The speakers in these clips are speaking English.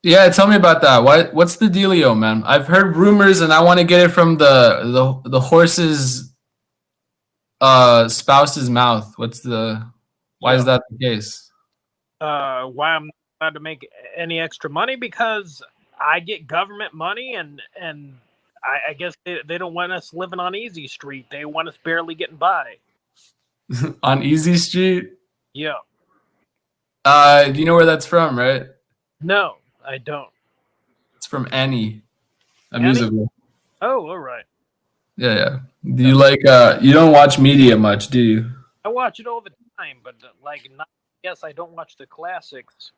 Yeah, tell me about that. What's the dealio, man? I've heard rumors, and I want to get it from the horse's spouse's mouth. Why is Yeah. that the case? Why I'm not allowed to make any extra money? Because I get government money, and I guess they don't want us living on Easy Street. They want us barely getting by. On Easy Street? Yeah. Do you know where that's from, right? No, I don't. It's from Annie, a Annie? musical. Oh, all right. Yeah. Do you you don't watch media much, do you? I watch it all the time, but yes, I don't watch the classics.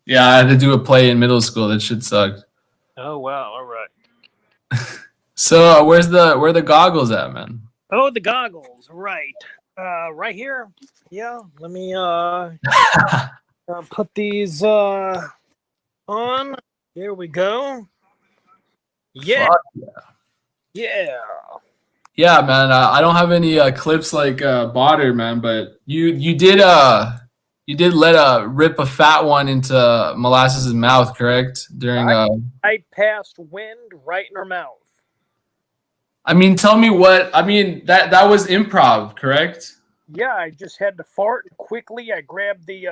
Yeah, I had to do a play in middle school. That shit sucked. Oh wow, all right. So where the goggles at, man? Oh, the goggles, right. Right here. Yeah, let me put these on. Here we go. Yeah. Fuck yeah. Yeah, man. I don't have any clips like Botter, man, but you did let rip a fat one into Molasses' mouth, correct? During I passed wind right in her mouth. I mean, tell me that was improv, correct? Yeah, I just had to fart quickly. I grabbed the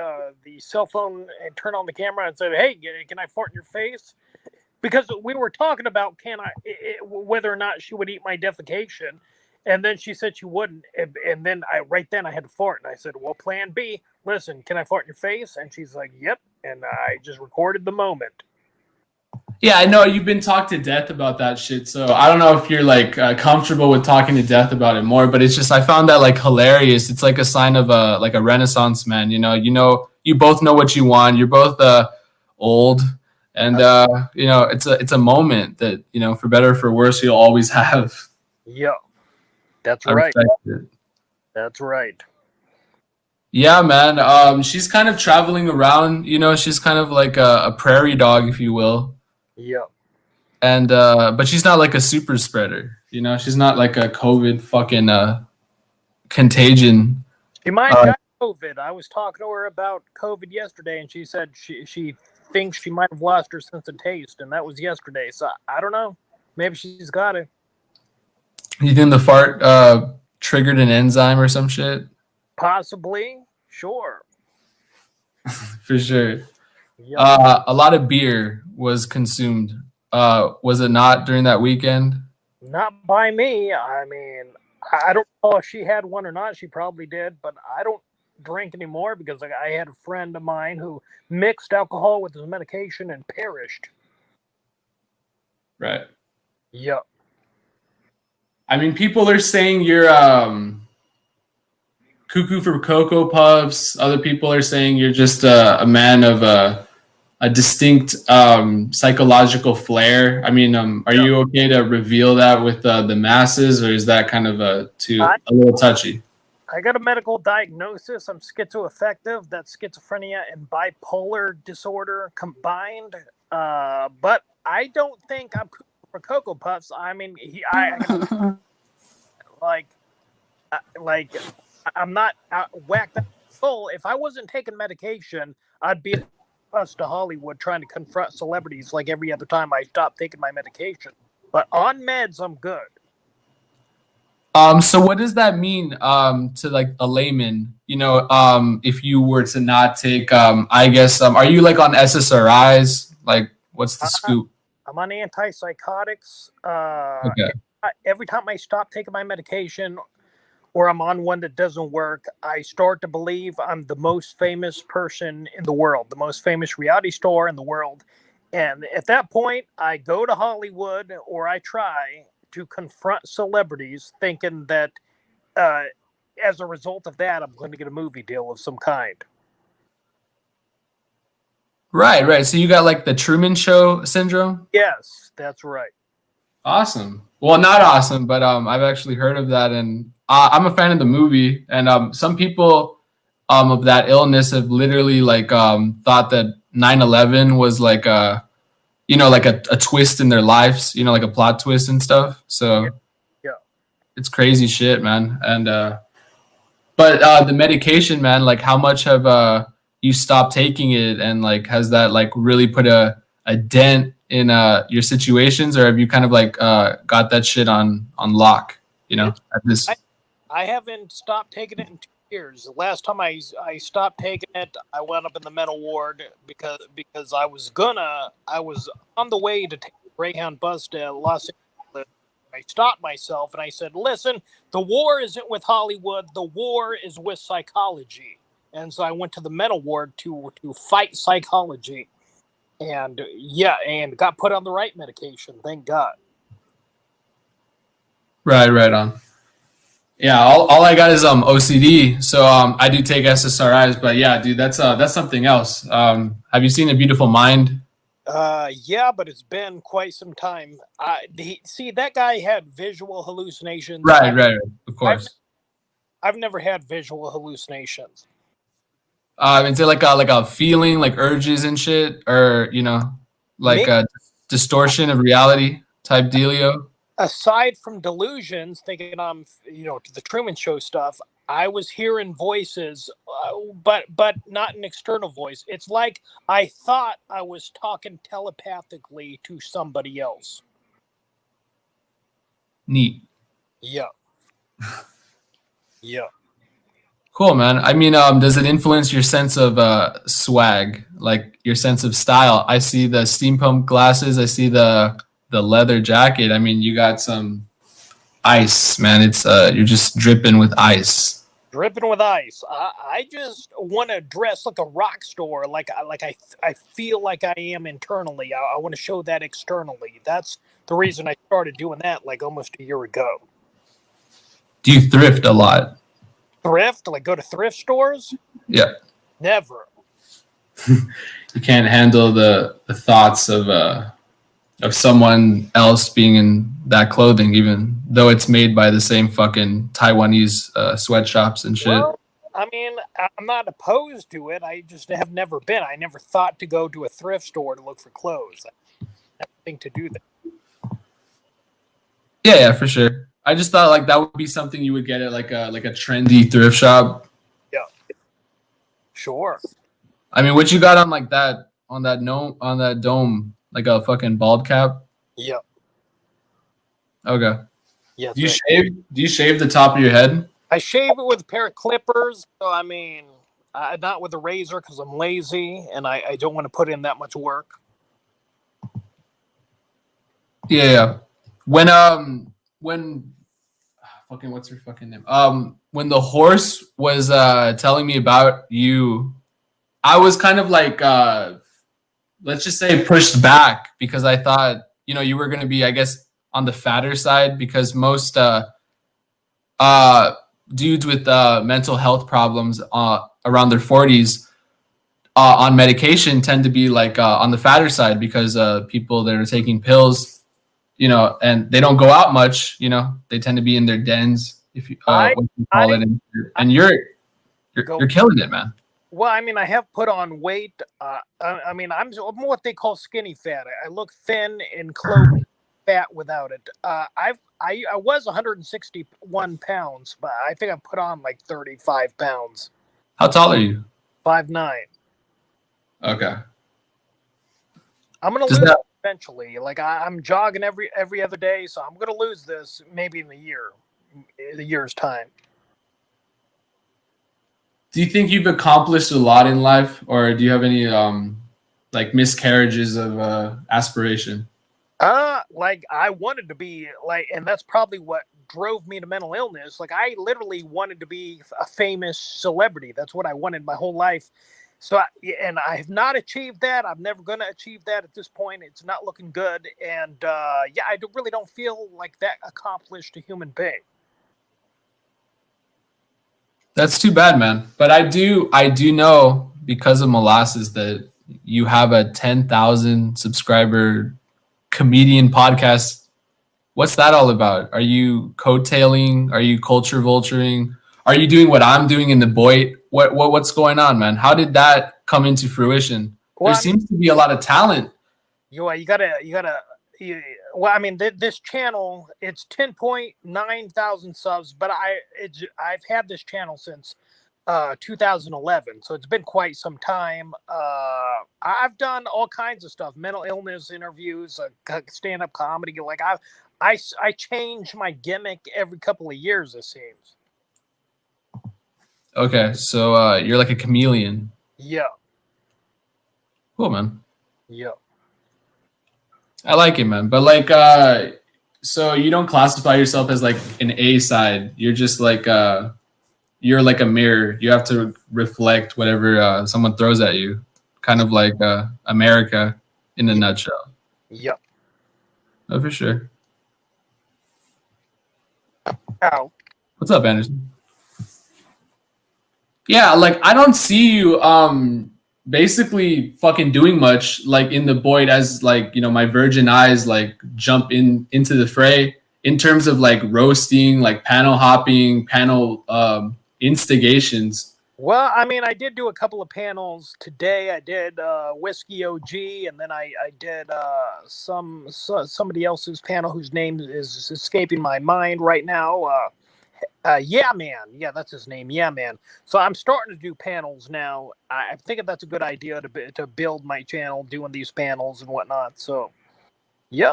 cell phone and turned on the camera and said, "Hey, can I fart in your face?" Because we were talking about whether or not she would eat my defecation, and then she said she wouldn't, and then I had to fart, and I said, "Well, Plan B. Listen, can I fart in your face?" And she's like, "Yep," and I just recorded the moment. Yeah, I know you've been talked to death about that shit, so I don't know if you're like comfortable with talking to death about it more, but it's just I found that like hilarious. It's like a sign of a Renaissance man. You both know what you want. You're both old, and it's a moment that for better or for worse you'll always have. Yeah, that's right. That's right. Yeah, man. She's kind of traveling around. She's kind of like a prairie dog, if you will. Yeah. And but she's not like a super spreader. She's not like a COVID fucking contagion. She might have got COVID. I was talking to her about COVID yesterday, and she said she thinks she might have lost her sense of taste, and that was yesterday. So I don't know. Maybe she's got it. You think the fart triggered an enzyme or some shit? Possibly. Sure. For sure. Yep. A lot of beer was consumed. Was it not during that weekend? Not by me. I mean, I don't know if she had one or not. She probably did, but I don't drink anymore because I had a friend of mine who mixed alcohol with his medication and perished. Right. Yep. I mean, people are saying you're cuckoo for Cocoa Puffs. Other people are saying you're just a man of a distinct psychological flair. I mean, are you okay to reveal that with the masses, or is that kind of a little touchy? I got a medical diagnosis. I'm schizoaffective. That's schizophrenia and bipolar disorder combined. But I don't think I'm for Cocoa Puffs. I mean, I'm not whacked out full. If I wasn't taking medication, I'd be us to Hollywood trying to confront celebrities like every other time I stop taking my medication. But on meds, I'm good. So what does that mean to like a layman? If you were to not take, I guess, are you like on SSRIs? Like, what's the scoop? I'm on antipsychotics. Okay. Every time I stop taking my medication, or I'm on one that doesn't work, I start to believe I'm the most famous person in the world, the most famous reality star in the world. And at that point, I go to Hollywood, or I try to confront celebrities thinking that as a result of that, I'm going to get a movie deal of some kind. Right. So you got like the Truman Show syndrome? Yes, that's right. Awesome. Well, not awesome, but I've actually heard of that, and I'm a fan of the movie. And some people of that illness have literally like thought that 9/11 was like a twist in their lives, like a plot twist and stuff. So yeah, it's crazy shit, man. And but the medication, man, like how much have you stopped taking it, and like has that like really put a dent in your situations, or have you kind of like got that shit on lock, you know, It's at this? I haven't stopped taking it in 2 years. The last time I stopped taking it, I went up in the mental ward because I was on the way to take the Greyhound bus to Los Angeles. I stopped myself and I said, "Listen, the war isn't with Hollywood. The war is with psychology." And so I went to the mental ward to fight psychology, and and got put on the right medication. Thank God. Right on. Yeah, all I got is OCD, so I do take SSRIs, but yeah, dude, that's something else. Have you seen A Beautiful Mind? Yeah, but it's been quite some time. See, that guy had visual hallucinations. Right, of I've course. I've never had visual hallucinations. Is it like a feeling, like urges and shit, or you know, like Maybe, a distortion of reality type dealio? aside from delusions, thinking I'm, the Truman Show stuff, I was hearing voices, but not an external voice. It's like I thought I was talking telepathically to somebody else. Neat. Yeah, yeah. Cool, man. I mean, does it influence your sense of swag, like your sense of style? I see the steampunk glasses. I see the leather jacket. I mean, you got some ice, man. It's you're just dripping with ice. Dripping with ice. I just want to dress like a rock star, I feel like I am internally. I want to show that externally. That's the reason I started doing that like almost a year ago. Do you thrift a lot? Thrift, like go to thrift stores? Yeah. Never. You can't handle the thoughts of someone else being in that clothing, even though it's made by the same fucking Taiwanese sweatshops and shit. Well, I mean, I'm not opposed to it. I just have never been. I never thought to go to a thrift store to look for clothes. I never think to do that. Yeah, for sure. I just thought like that would be something you would get at like a trendy thrift shop. Yeah. Sure. I mean, what you got on like that on that dome, like a fucking bald cap? Yeah. Okay. Yeah. Do you shave the top of your head? I shave it with a pair of clippers. So I mean, not with a razor because I'm lazy and I don't want to put in that much work. Yeah. When fucking what's her fucking name? When the horse was telling me about you, I was kind of like let's just say pushed back because I thought, you know, you were gonna be, I guess, on the fatter side because most dudes with mental health problems around their 40s on medication tend to be like on the fatter side because people that are taking pills, you know, and they don't go out much, you know, they tend to be in their dens, if you what you call it, and you're killing it, man. Well, I mean, I have put on weight. I mean, I'm what they call skinny fat. I look thin and close fat without it. I was 161 pounds, but I think I put on like 35 pounds. How tall are you? 5'9". Okay. I'm gonna lose it eventually. Like I'm jogging every other day, so I'm gonna lose this maybe in a year's time. Do you think you've accomplished a lot in life, or do you have any like miscarriages of aspiration? Like I wanted to be like, and that's probably what drove me to mental illness. Like I literally wanted to be a famous celebrity. That's what I wanted my whole life. So, I have not achieved that. I'm never going to achieve that at this point. It's not looking good. And I really don't feel like that accomplished a human being. That's too bad, man. But I do know because of Molasses that you have a 10,000 subscriber comedian podcast. What's that all about? Are you coattailing? Are you culture vulturing? Are you doing what I'm doing in the boyt? What's going on, man? How did that come into fruition? Well, there seems to be a lot of talent. Well, I mean, this channel, it's 10.9 thousand subs, but I've had this channel since 2011. So it's been quite some time. I've done all kinds of stuff, mental illness interviews, stand-up comedy. Like I change my gimmick every couple of years, it seems. Okay, so you're like a chameleon. Yeah. Cool, man. Yeah. I like it, man. But like, so you don't classify yourself as like an A side. You're just like, you're like a mirror. You have to reflect whatever someone throws at you. Kind of like America in a nutshell. Yeah. Oh, for sure. Ow. What's up, Anderson? Yeah, like I don't see you basically fucking doing much like in the boyt as like, you know, my virgin eyes like jump into the fray in terms of like roasting, like panel hopping, panel instigations. Well, I mean, I did do a couple of panels today. I did Whiskey OG, and then I did somebody else's panel whose name is escaping my mind right now. Yeah, man. Yeah, that's his name. Yeah, man. So I'm starting to do panels now. I think that's a good idea to build my channel, doing these panels and whatnot. So, yeah.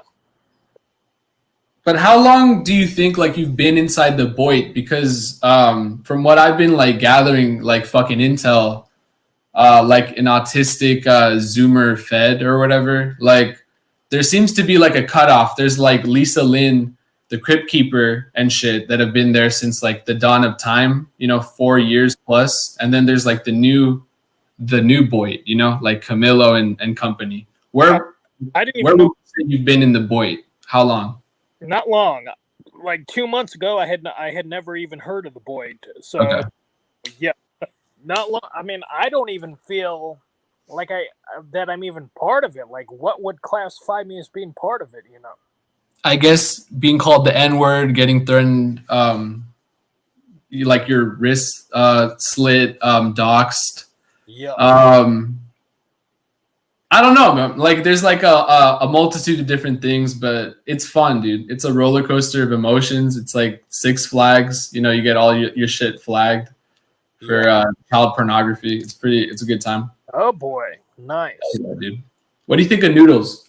But how long do you think like you've been inside the boyt? Because from what I've been like gathering, like fucking intel, like an autistic Zoomer Fed or whatever, like there seems to be like a cutoff. There's like Lisa Lynn, the Crypt Keeper and shit that have been there since like the dawn of time, you know, 4 years plus. And then there's like the new boyt, you know, like Camilo and company. Where would you say you've been in the boyt? How long? Not long. Like 2 months ago, I had never even heard of the boyt. So, okay. Yeah, not long. I mean, I don't even feel like that I'm even part of it. Like, what would classify me as being part of it? You know. I guess being called the N-word, getting threatened, like your wrist slit, doxxed. Yeah. I don't know, man. Like there's like a multitude of different things, but it's fun, dude. It's a roller coaster of emotions. It's like Six Flags. You know, you get all your shit flagged for child pornography. It's a good time. Oh boy, nice. Yeah, dude. What do you think of Noodles?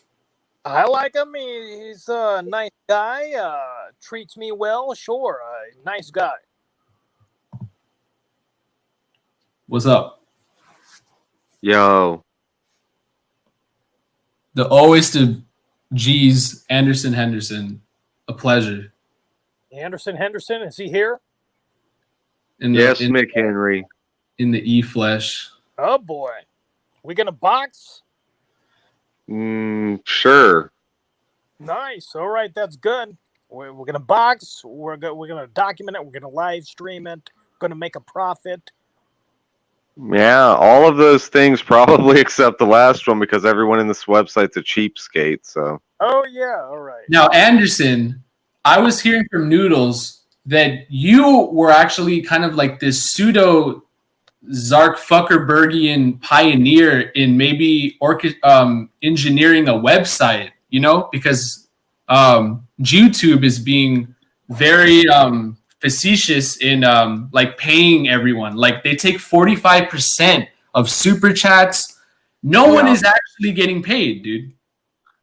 I like him. He's a nice guy. Treats me well. Sure, nice guy. What's up? Yo. The always to G's Anderson Henderson. A pleasure. Anderson Henderson, is he here? Yes, McHenry. In the E-flesh. Oh boy. We gonna box? Sure. Nice. All right, that's good. We're gonna box. We're gonna document it. We're gonna live stream it. Gonna make a profit. Yeah, all of those things probably except the last one because everyone in this website's a cheapskate. So. Oh yeah. All right. Now, Anderson, I was hearing from Noodles that you were actually kind of like this pseudo Zark Zuckerbergian pioneer in maybe engineering a website, you know, because YouTube is being very facetious in like paying everyone. Like they take 45% of super chats. No one is actually getting paid, dude.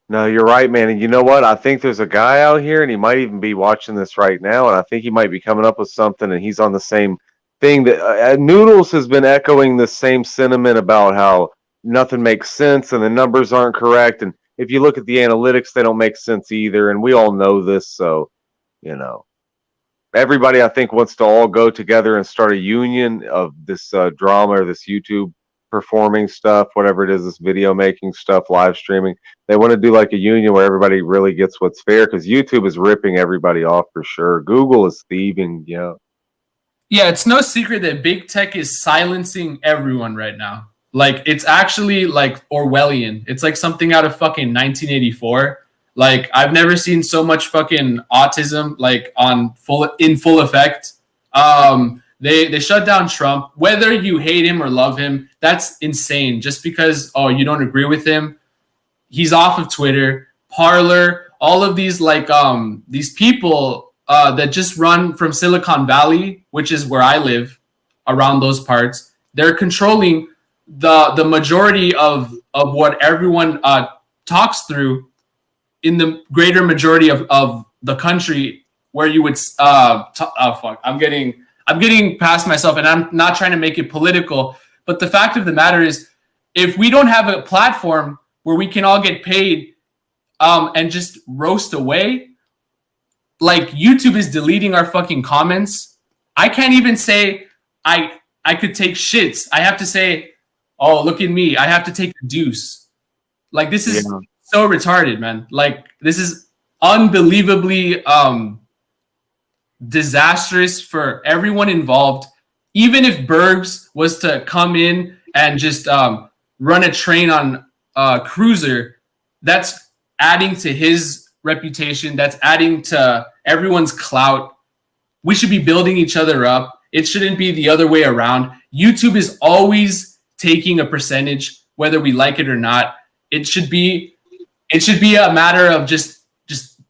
No, you're right, man. And you know what? I think there's a guy out here, and he might even be watching this right now, and I think he might be coming up with something, and he's on the same thing that Noodles has been echoing the same sentiment about how nothing makes sense and the numbers aren't correct. And if you look at the analytics, they don't make sense either. And we all know this. So, you know, everybody, I think, wants to all go together and start a union of this drama or this YouTube performing stuff, whatever it is, this video making stuff, live streaming. They want to do like a union where everybody really gets what's fair because YouTube is ripping everybody off for sure. Google is thieving, you know. Yeah, it's no secret that big tech is silencing everyone right now. Like, it's actually like Orwellian. It's like something out of fucking 1984. Like, I've never seen so much fucking autism like in full effect. They shut down Trump. Whether you hate him or love him, that's insane. Just because you don't agree with him, he's off of Twitter, Parler, all of these like these people that just run from Silicon Valley, which is where I live, around those parts. They're controlling the majority of what everyone talks through in the greater majority of the country, where you would I'm getting past myself, and I'm not trying to make it political, but the fact of the matter is, if we don't have a platform where we can all get paid and just roast away, like YouTube is deleting our fucking comments. I can't even say I could take shits. I have to say, oh, look at me, I have to take a deuce. Like, this is so retarded, man. Like, this is unbelievably disastrous for everyone involved. Even if Bergs was to come in and just run a train on Cruiser, that's adding to his reputation. That's adding to everyone's clout. We should be building each other up. It shouldn't be the other way around. YouTube is always taking a percentage, whether we like it or not. It should be a matter of just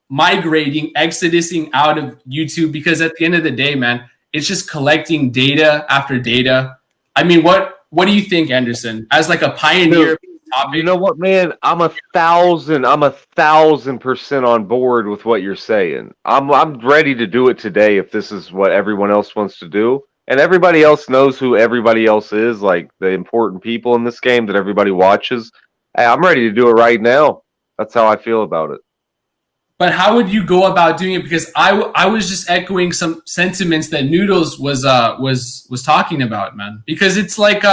migrating, exodusing out of YouTube, because at the end of the day, man, it's just collecting data after data. I mean, what do you think, Anderson, as like a pioneer of this topic? You know what, man? I'm 1,000% on board with what you're saying. I'm ready to do it today if this is what everyone else wants to do. And everybody else knows who everybody else is, like the important people in this game that everybody watches. Hey, I'm ready to do it right now. That's how I feel about it. But how would you go about doing it? Because I was just echoing some sentiments that Noodles was talking about, man. Because it's like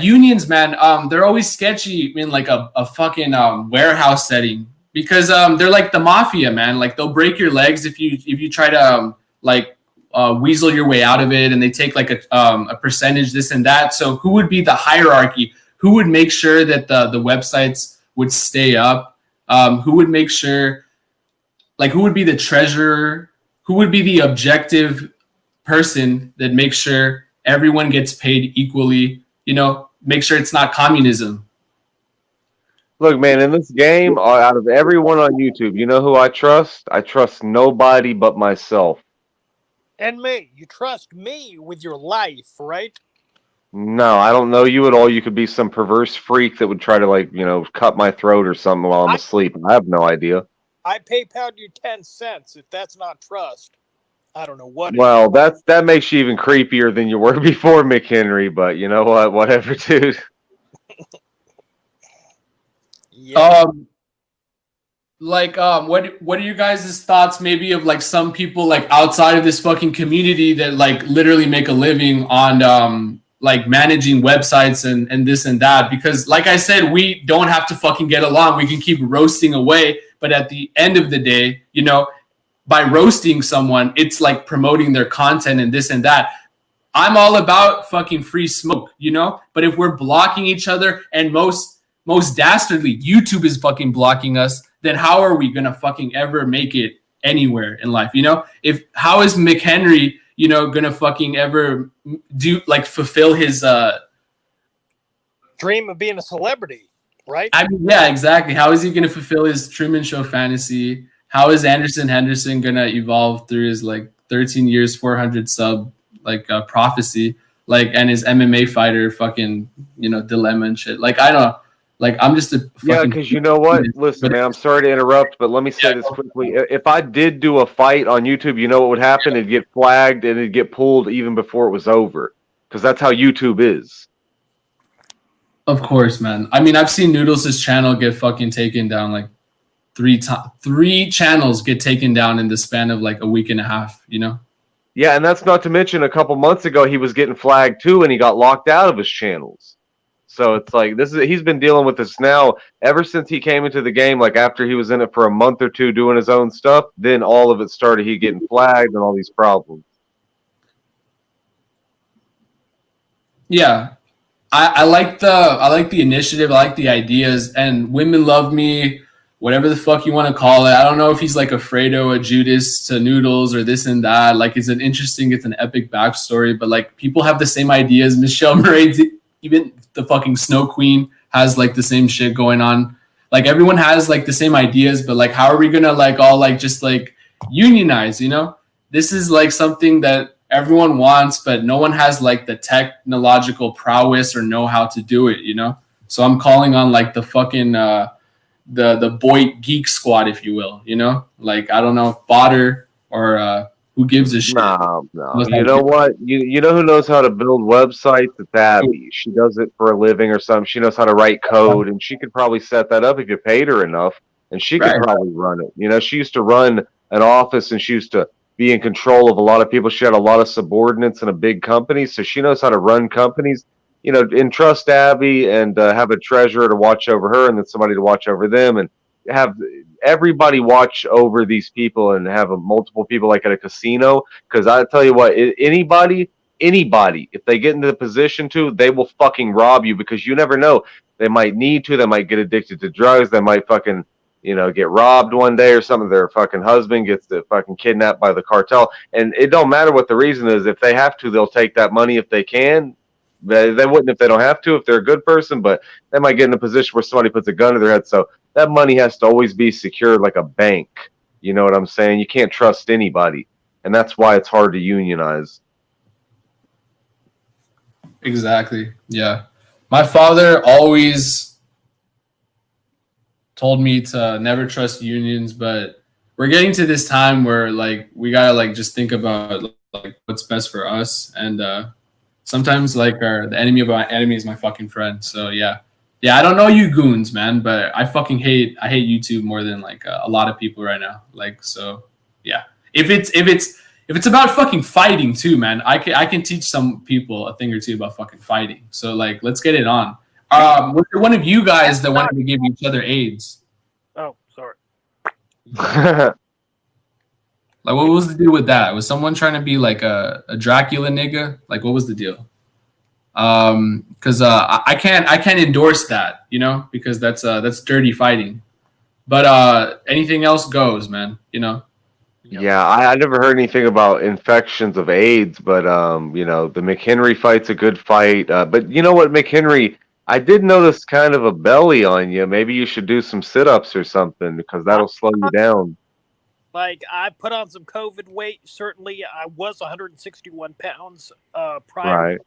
unions, man. They're always sketchy in like a fucking warehouse setting, because they're like the mafia, man. Like, they'll break your legs if you try to weasel your way out of it, and they take like a percentage, this and that. So who would be the hierarchy? Who would make sure that the websites would stay up? Who would make sure? Like, who would be the treasurer? Who would be the objective person that makes sure everyone gets paid equally? You know, make sure it's not communism. Look, man, in this game, out of everyone on YouTube, you know who I trust? I trust nobody but myself. And me. You trust me with your life, right? No, I don't know you at all. You could be some perverse freak that would try to, cut my throat or something while I'm asleep. I have no idea. I PayPal'd you 10 cents. If that's not trust, I don't know what. Well, that makes you even creepier than you were before, McHenry. But you know what? Whatever, dude. Yeah. What are you guys' thoughts maybe of like some people like outside of this fucking community that like literally make a living on like managing websites and this and that? Because like I said, we don't have to fucking get along. We can keep roasting away. But at the end of the day, by roasting someone, it's like promoting their content and this and that. I'm all about fucking free smoke, But if we're blocking each other, and most dastardly, YouTube is fucking blocking us, then how are we gonna fucking ever make it anywhere in life? How is McHenry, gonna fucking ever fulfill his dream of being a celebrity? Right? I mean, yeah, exactly. How is he going to fulfill his Truman Show fantasy? How is Anderson Henderson going to evolve through his 13 years, 400 sub prophecy, and his MMA fighter fucking dilemma and shit? I don't know. I'm just a fucking because you know what? Listen, man, I'm sorry to interrupt, but let me say this quickly. If I did do a fight on YouTube, you know what would happen? It'd get flagged and it'd get pulled even before it was over, because that's how YouTube is. Of course, man. I mean, I've seen Noodles' channel get fucking taken down three channels get taken down in the span of a week and a half, Yeah, and that's not to mention a couple months ago he was getting flagged too, and he got locked out of his channels. So it's he's been dealing with this now ever since he came into the game. After he was in it for a month or two doing his own stuff, then all of it started. He getting flagged and all these problems. Yeah. I like the initiative. I like the ideas, and women love me, whatever the fuck you want to call it. I don't know if he's a Fredo, a Judas to Noodles or this and that. It's an epic backstory, but people have the same ideas. Michelle Murray, even the fucking Snow Queen has the same shit going on. Everyone has the same ideas, but how are we gonna all just unionize? This is something that everyone wants, but no one has like the technological prowess or know how to do it, you know? So I'm calling on like the fucking the boyt geek squad, if you will, you know? Like, I don't know, Botter or who gives a shit. No. You know what? You know who knows how to build websites? It's Abby. She does it for a living or something. She knows how to write code, and she could probably set that up if you paid her enough, and she could probably run it. You know, she used to run an office, and she used to be in control of a lot of people. She had a lot of subordinates in a big company, so she knows how to run companies. You know, entrust Abby and have a treasurer to watch over her, and then somebody to watch over them, and have everybody watch over these people and have multiple people like at a casino. Because I tell you what, anybody, if they get into the position to, they will fucking rob you, because you never know. They might need to. They might get addicted to drugs. They might fucking, you know, get robbed one day or something. Their fucking husband gets fucking kidnapped by the cartel. And it don't matter what the reason is. If they have to, they'll take that money if they can. They wouldn't if they don't have to, if they're a good person, but they might get in a position where somebody puts a gun to their head. So that money has to always be secured like a bank. You know what I'm saying? You can't trust anybody. And that's why it's hard to unionize. Exactly. Yeah. My father always told me to never trust unions, but we're getting to this time where like we gotta like just think about like what's best for us. And sometimes like the enemy of my enemy is my fucking friend. So yeah. I don't know you goons, man, but I hate YouTube more than like a lot of people right now. Like, so yeah. If it's about fucking fighting too, man, I can teach some people a thing or two about fucking fighting. So like, let's get it on. Was there one of you guys that wanted to give each other AIDS? Oh, sorry. Like, what was the deal with that? Was someone trying to be like a Dracula nigga? Like, what was the deal? Because I can't endorse that, you know, because that's dirty fighting. But anything else goes, man. You know. Yeah, I never heard anything about infections of AIDS, but you know, the McHenry fight's a good fight. But you know what, McHenry, I did notice kind of a belly on you. Maybe you should do some sit-ups or something, because that'll slow you down. Like, I put on some COVID weight. Certainly, I was 161 pounds prior. Right.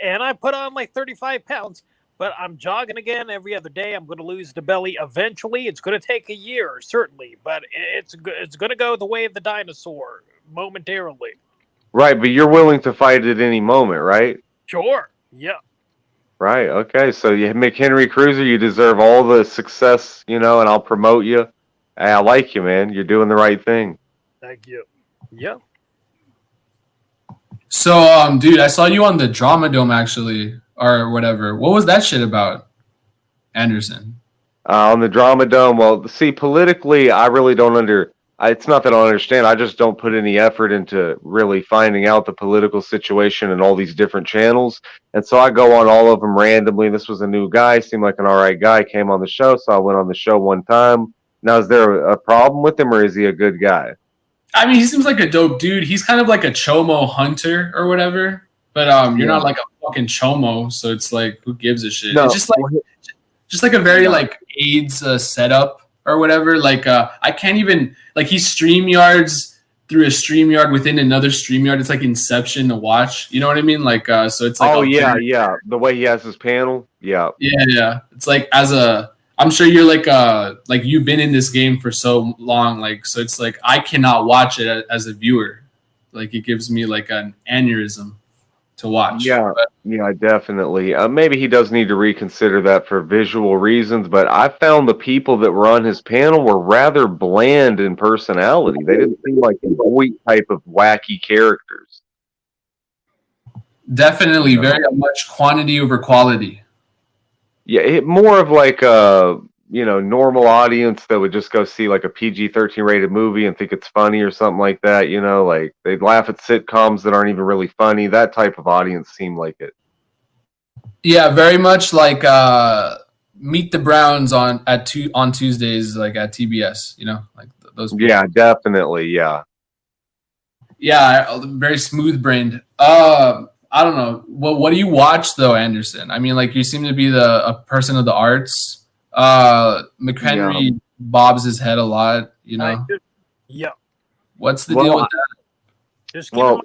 And I put on like 35 pounds. But I'm jogging again every other day. I'm going to lose the belly eventually. It's going to take a year, certainly. But it's going to go the way of the dinosaur momentarily. Right, but you're willing to fight at any moment, right? Sure. Yeah. Right. Okay. So you McHenry Cruiser, you deserve all the success, you know, and I'll promote you. Hey, I like you, man. You're doing the right thing. Thank you. Yeah. So, dude, I saw you on the Drama Dome actually, or whatever. What was that shit about, Anderson? On the Drama Dome, well, see, politically, I really don't it's not that I don't understand. I just don't put any effort into really finding out the political situation in all these different channels. And so I go on all of them randomly. This was a new guy, seemed like an all right guy, came on the show. So I went on the show one time. Now, is there a problem with him, or is he a good guy? I mean, he seems like a dope dude. He's kind of like a chomo hunter or whatever. But you're not like a fucking chomo, so it's like, who gives a shit? No. It's just like a very like AIDS setup or whatever. Like I can't even like he StreamYards through a StreamYard within another StreamYard. It's like Inception to watch. You know what I mean? Like so it's like yeah. The way he has his panel, yeah. It's like I'm sure you're like you've been in this game for so long, like so it's like I cannot watch it as a viewer. Like it gives me like an aneurysm to watch. Yeah, definitely. Maybe he does need to reconsider that for visual reasons, but I found the people that were on his panel were rather bland in personality. They didn't seem like the boy type of wacky characters. Definitely very much quantity over quality. Yeah, more of like a normal audience that would just go see like a PG-13 rated movie and think it's funny or something like that. You know, like they'd laugh at sitcoms that aren't even really funny. That type of audience seemed like it. Yeah, very much like Meet the Browns on Tuesdays, like at TBS. You know, like those people. Yeah, definitely. Yeah. Yeah, very smooth brained. I don't know. What do you watch though, Anderson? I mean, like you seem to be a person of the arts. McHenry bobs his head a lot, you know. Yeah. What's the deal with that? Just keep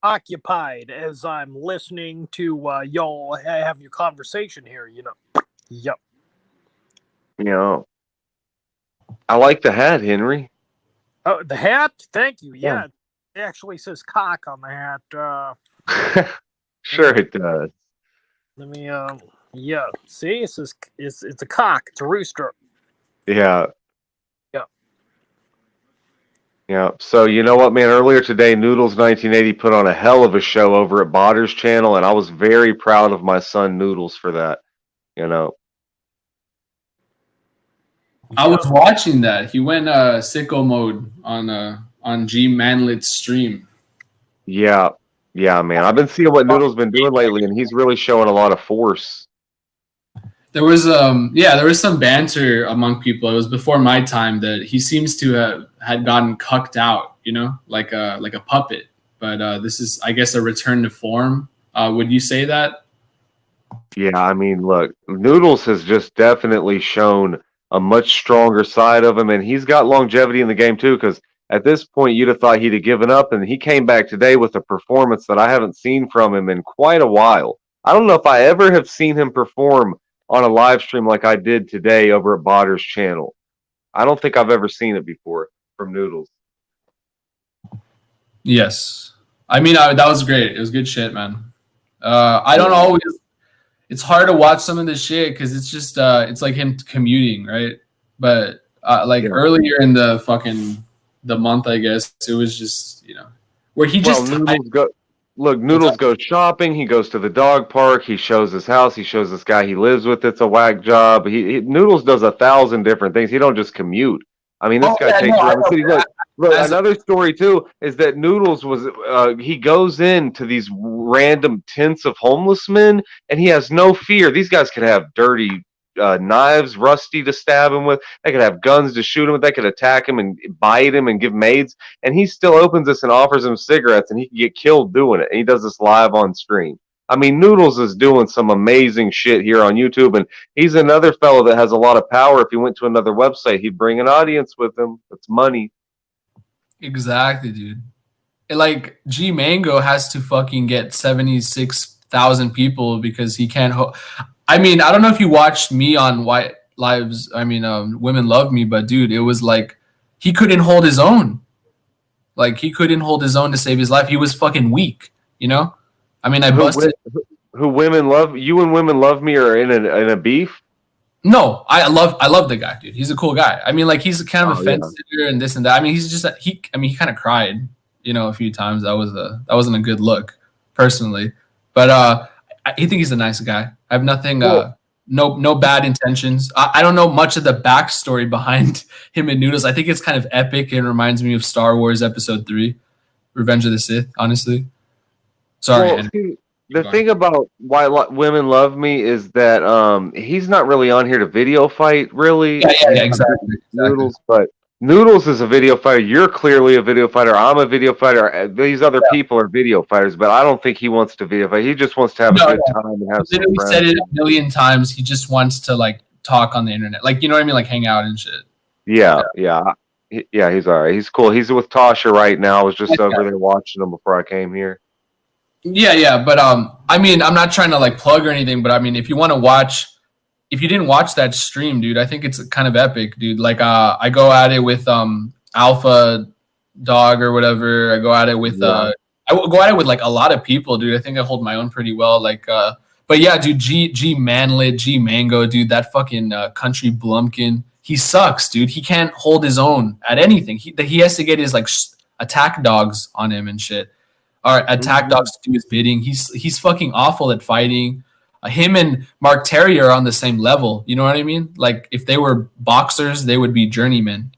occupied as I'm listening to y'all have your conversation here. Yep. You know, I like the hat, Henry. Oh, the hat. Thank you. Yeah. It actually says cock on the hat. Sure it does. Let me. Yeah. See, it says it's a cock. It's a rooster. Yeah. Yeah. Yeah. So you know what, man? Earlier today, Noodles 1980 put on a hell of a show over at Botter's channel, and I was very proud of my son Noodles for that. You know. I was watching that. He went sicko mode on G Manlet's stream. Yeah. Yeah, man. I've been seeing what Noodles been doing lately, and he's really showing a lot of force. There was there was some banter among people. It was before my time that he seems to have had gotten cucked out, like a puppet. But this is, I guess, a return to form. Would you say that? Yeah, I mean, look, Noodles has just definitely shown a much stronger side of him, and he's got longevity in the game too, because at this point you'd have thought he'd have given up, and he came back today with a performance that I haven't seen from him in quite a while. I don't know if I ever have seen him perform on a live stream like I did today over at Botter's channel. I don't think I've ever seen it before from Noodles. Yes. I mean, that was great. It was good shit, man. I don't always... It's hard to watch some of this shit because it's just it's like him commuting, right? But earlier in the month, I guess it was just where he just Noodles goes shopping. He goes to the dog park. He shows his house. He shows this guy he lives with. It's a whack job. Noodles does 1,000 different things. He don't just commute. I mean, this guy takes around the city. Look, another story too is that Noodles he goes into these random tents of homeless men, and he has no fear. These guys could have dirty knives, rusty to stab him with. They could have guns to shoot him with. They could attack him and bite him and give him AIDS. And he still opens this and offers him cigarettes, and he can get killed doing it. And he does this live on stream. I mean, Noodles is doing some amazing shit here on YouTube, and he's another fellow that has a lot of power. If he went to another website, he'd bring an audience with him. It's money. Exactly, dude. Like, G Mango has to fucking get 76,000 people because he can't. I mean, I don't know if you watched me on White Lives. I mean, Women Love Me, but dude, it was like he couldn't hold his own. Like, he couldn't hold his own to save his life. He was fucking weak, I mean, I busted. Who Women Love You and Women Love Me are in a beef? No, I love the guy, dude. He's a cool guy. I mean, like, he's kind of a fence sitter and this and that. I mean, he's just he kind of cried, a few times. That wasn't a good look, personally. But I think he's a nice guy. I have nothing, no bad intentions. I don't know much of the backstory behind him and Noodles. I think it's kind of epic. It reminds me of Star Wars Episode 3, Revenge of the Sith. Honestly. Sorry. Well, the thing about why Women Love Me is that he's not really on here to video fight, really. Yeah, exactly. Noodles, but Noodles is a video fighter. You're clearly a video fighter. I'm a video fighter. These other people are video fighters, but I don't think he wants to video fight. He just wants to have a good time and have some friends. Said it a million times. He just wants to like talk on the internet, like, you know what I mean, like hang out and shit. Yeah. He's all right. He's cool. He's with Tasha right now. I was just over there watching him before I came here. Yeah, but I mean, I'm not trying to like plug or anything, but I mean, if you want to watch, if you didn't watch that stream, dude, I think it's kind of epic, dude. Like, I go at it with Alpha Dog or whatever. I go at it with I go at it with like a lot of people, dude. I think I hold my own pretty well. Like, but yeah, dude, G Manlet, G Mango, dude, that fucking country blumpkin, he sucks, dude. He can't hold his own at anything. He has to get his like attack dogs on him and shit. Or attack dogs to do his bidding. He's fucking awful at fighting. Him and Mark Terry are on the same level. You know what I mean? Like, if they were boxers, they would be journeymen.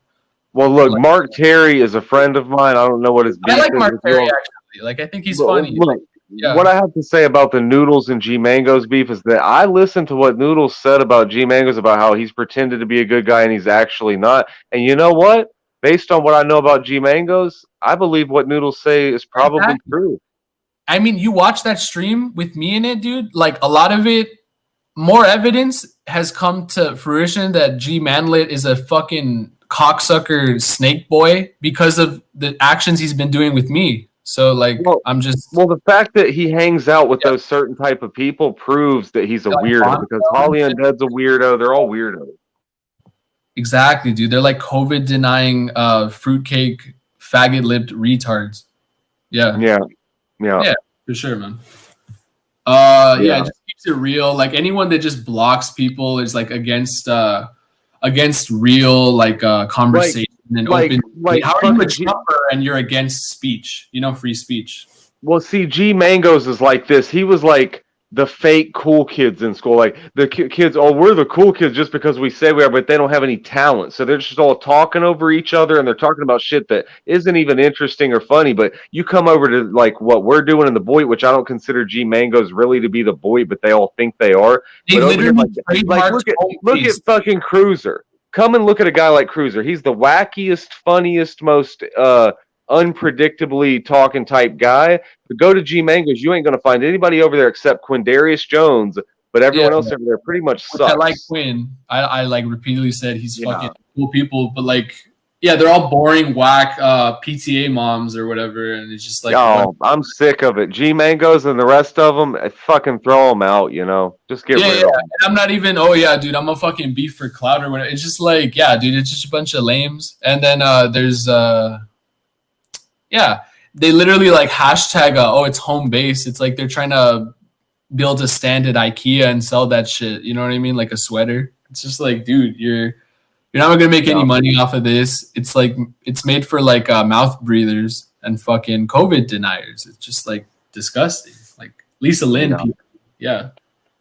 Well, look, like, Mark Terry is a friend of mine. I don't know what his beef is. I like Mark Terry, actually. Like, I think he's funny. Look, what I have to say about the Noodles and G Mango's beef is that I listened to what Noodles said about G Mango's, about how he's pretended to be a good guy and he's actually not. And you know what? Based on what I know about G Mango's, I believe what Noodles say is probably true. I mean, you watch that stream with me in it, dude. Like, a lot of it, more evidence has come to fruition that G Manlet is a fucking cocksucker snake boy because of the actions he's been doing with me. So like, Well, I'm just Well, the fact that he hangs out with those certain type of people proves that he's a like weirdo, because Holly Undead's a weirdo. They're all weirdos. exactly, dude. They're like COVID denying, fruitcake, faggot lipped retards. Yeah. Yeah. For sure, man. Yeah, Yeah. it just keeps it real. Like anyone that just blocks people is like against real like conversation and open. How are you a Trumper and you're against speech? You know, free speech. Well, see, G Mangos is like this. He was like the fake cool kids in school. Like the kids, oh, we're the cool kids just because we say we are, but they don't have any talent. So they're just all talking over each other, and they're talking about shit that isn't even interesting or funny. But you come over to like what we're doing in the boy, which I don't consider G Mangos really to be the boy, but they all think they are. They but literally look at fucking Cruiser. Come and look at a guy like Cruiser. He's the wackiest, funniest, most unpredictably talking type guy. But go to G Mangos, you ain't gonna find anybody over there except Quindarius Jones, but everyone else over there pretty much sucks. I like Quinn. I like repeatedly said he's fucking cool people, but like they're all boring, whack PTA moms or whatever, and it's just like I'm sick of it. G Mangos and the rest of them, fucking throw them out, Just get rid of them. And I'm not even, dude, I'm a fucking beef for clout or whatever. It's just like, dude, it's just a bunch of lames. And then there's they literally like hashtag it's home base. It's like they're trying to build a stand at IKEA and sell that shit. You know what I mean? Like a sweater. It's just like, dude, you're not gonna make any money off of this. It's like it's made for like mouth breathers and fucking COVID deniers. It's just like disgusting. Like Lisa Lynn,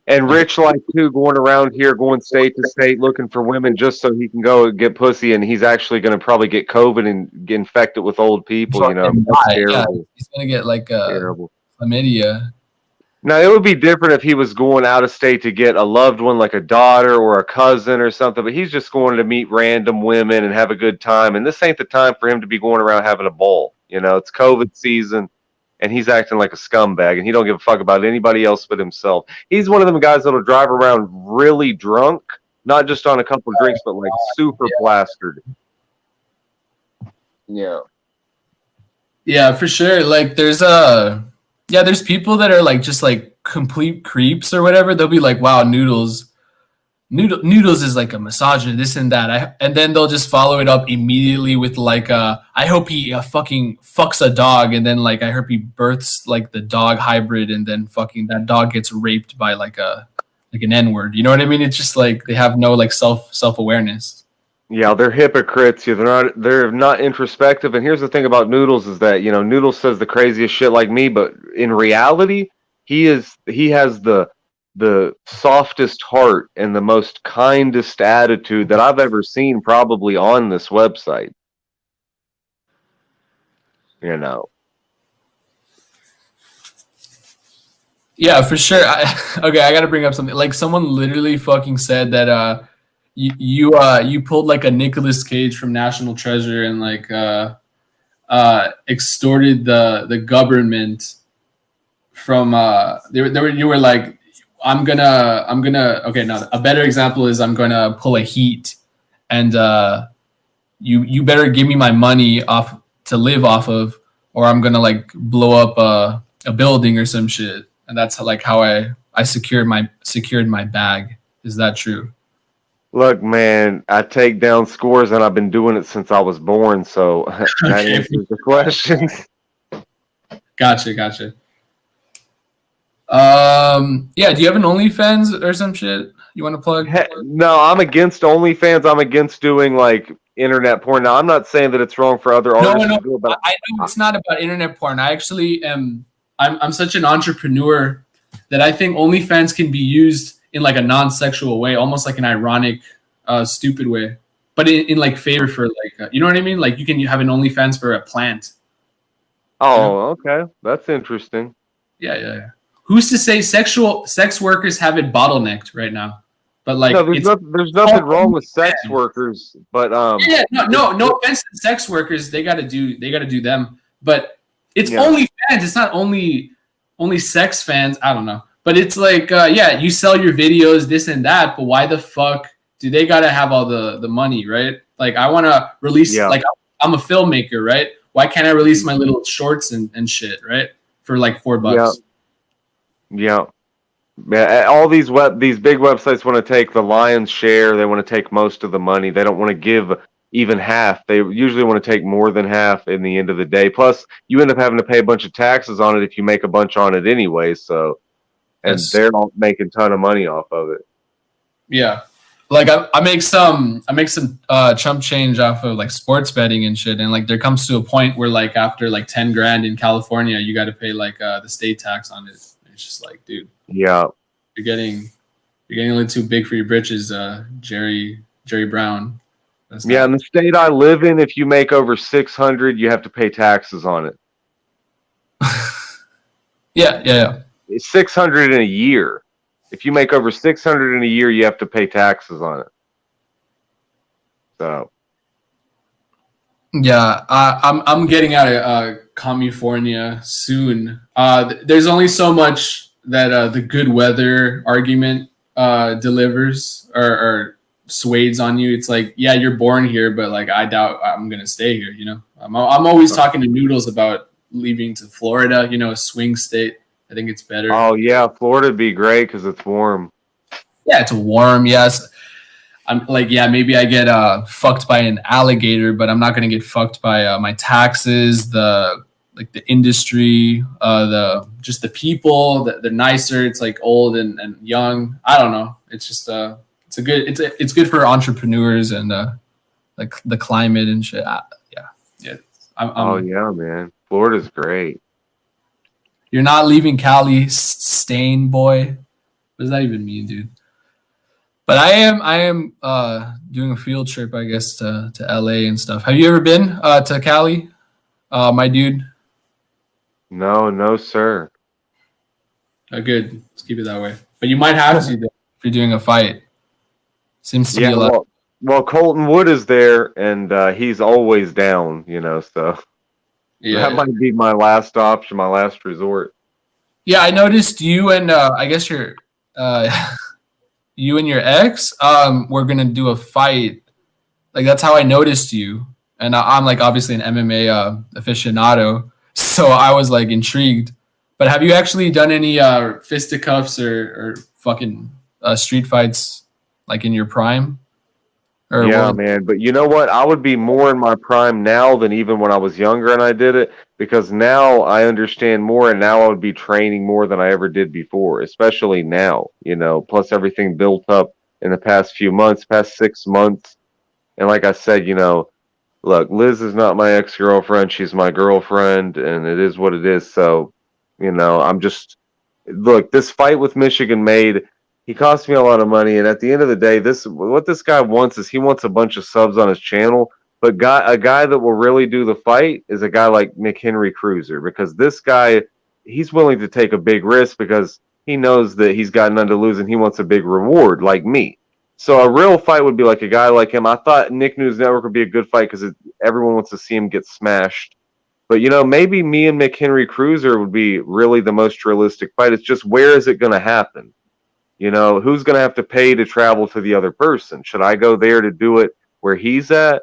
And Rich like too, going around here, going state to state, looking for women just so he can go and get pussy, and he's actually going to probably get COVID and get infected with old people. That's terrible. He's gonna get like chlamydia. Now, it would be different if he was going out of state to get a loved one, like a daughter or a cousin or something, but he's just going to meet random women and have a good time, and this ain't the time for him to be going around having a ball. It's COVID season, and he's acting like a scumbag, and he don't give a fuck about anybody else but himself. He's one of them guys that'll drive around really drunk, not just on a couple of drinks, but like super plastered. Yeah, for sure. Like there's there's people that are like just like complete creeps or whatever. They'll be like, wow, Noodles is like a massager, this and that. And then they'll just follow it up immediately with like, I hope he fucking fucks a dog. And then like, I hope he births like the dog hybrid, and then fucking that dog gets raped by like an N-word. You know what I mean? It's just like, they have no like self-awareness. Yeah, they're hypocrites. They're not introspective. And here's the thing about Noodles is that, Noodles says the craziest shit like me, but in reality, he has the softest heart and the most kindest attitude that I've ever seen probably on this website. Yeah, for sure. I got to bring up something. Like someone literally fucking said that you pulled like a Nicolas Cage from National Treasure and like extorted the government from you were like, I'm gonna okay, now a better example is I'm gonna pull a Heat, and you better give me my money off to live off of, or I'm gonna like blow up a building or some shit. And that's like how I secured my bag. Is that true? Look, man, I take down scores, and I've been doing it since I was born, so that answers the question. Gotcha. Do you have an OnlyFans or some shit you want to plug? No, I'm against OnlyFans. I'm against doing like internet porn. Now, I'm not saying that it's wrong for other artists to do it, but I know it's not about internet porn. I actually am. I'm such an entrepreneur that I think OnlyFans can be used in like a non-sexual way, almost like an ironic, stupid way, but in like favor for like, you know what I mean? Like you have an OnlyFans for a plant. Oh, okay, that's interesting. Yeah. Who's to say sex workers have it bottlenecked right now? But like, no, there's nothing wrong with sex workers, but no offense to sex workers, they gotta do them, but it's OnlyFans. It's not only sex fans. I don't know. But it's like, you sell your videos, this and that, but why the fuck do they got to have all the money, right? Like, I want to release, like, I'm a filmmaker, right? why can't I release my little shorts and shit, right? For like $4. Yeah. All these big websites want to take the lion's share. They want to take most of the money. They don't want to give even half. They usually want to take more than half in the end of the day. Plus, you end up having to pay a bunch of taxes on it if you make a bunch on it anyway. So, and they're not making a ton of money off of it. Yeah. Like I make some chump change off of like sports betting and shit, and like there comes to a point where like after like 10 grand in California, you got to pay like the state tax on it. It's just like, dude, yeah, you're getting a little too big for your britches, Jerry Brown. Yeah, in the state I live in, if you make over 600, you have to pay taxes on it. Yeah. It's 600 in a year. If you make over 600 in a year, you have to pay taxes on it. So, yeah, I'm getting out of California soon. There's only so much that the good weather argument delivers or swades on you. It's like, yeah, you're born here, but like I doubt I'm gonna stay here. You know, I'm always talking to Noodles about leaving to Florida. You know, a swing state. I think it's better. Oh yeah, Florida'd be great because it's warm. Yeah, it's warm. Yes, I'm like, yeah, maybe I get fucked by an alligator, but I'm not gonna get fucked by my taxes, the industry, the people. They're nicer. It's like old and young. I don't know. It's just it's good for entrepreneurs and like the climate and shit. Yeah. Oh yeah, man, Florida's great. You're not leaving Cali, stain boy. What does that even mean, dude? But I am doing a field trip, I guess, to LA and stuff. Have you ever been to Cali, my dude? No, sir. Good. Let's keep it that way. But you might have to if you're doing a fight. Seems to be a lot. Well, Colton Wood is there, and he's always down, you know, so that might be my last option, my last resort. Yeah, I noticed you and I guess you and your ex were gonna do a fight. Like that's how I noticed you. And I'm like obviously an MMA aficionado, so I was like intrigued. But have you actually done any fisticuffs or fucking street fights like in your prime? Yeah, man. But you know what? I would be more in my prime now than even when I was younger and I did it, because now I understand more and now I would be training more than I ever did before, especially now, you know, plus everything built up in the past 6 months. And like I said, you know, look, Liz is not my ex-girlfriend. She's my girlfriend, and it is what it is. So, you know, look, this fight with Michigan made. He cost me a lot of money, and at the end of the day, what this guy wants is he wants a bunch of subs on his channel. But a guy that will really do the fight is a guy like McHenry Cruiser, because this guy, he's willing to take a big risk because he knows that he's got none to lose and he wants a big reward, like me. So a real fight would be like a guy like him. I thought Nick News Network would be a good fight because everyone wants to see him get smashed. But, you know, maybe me and McHenry Cruiser would be really the most realistic fight. It's just, where is it going to happen? You know, who's going to have to pay to travel to the other person? Should I go there to do it where he's at?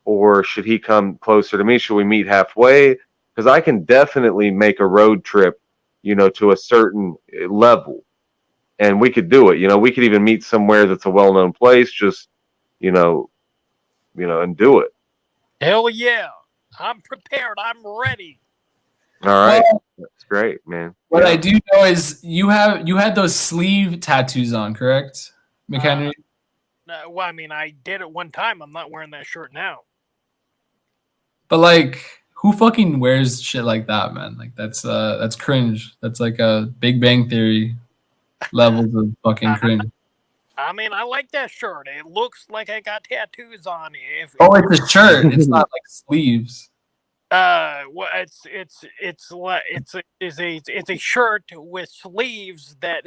Or should he come closer to me? Should we meet halfway? Because I can definitely make a road trip, you know, to a certain level. And we could do it. You know, we could even meet somewhere that's a well-known place, just, you know, and do it. Hell yeah. I'm prepared. I'm ready. All right. That's great, man. What I do know is you had those sleeve tattoos on, correct, McHenry? Well, I mean, I did it one time. I'm not wearing that shirt now. But like, who fucking wears shit like that, man? Like that's cringe. That's like a Big Bang Theory levels of fucking cringe. I mean, I like that shirt. It looks like I got tattoos on it. It's a shirt. It's not like sleeves. Well, it's a shirt with sleeves that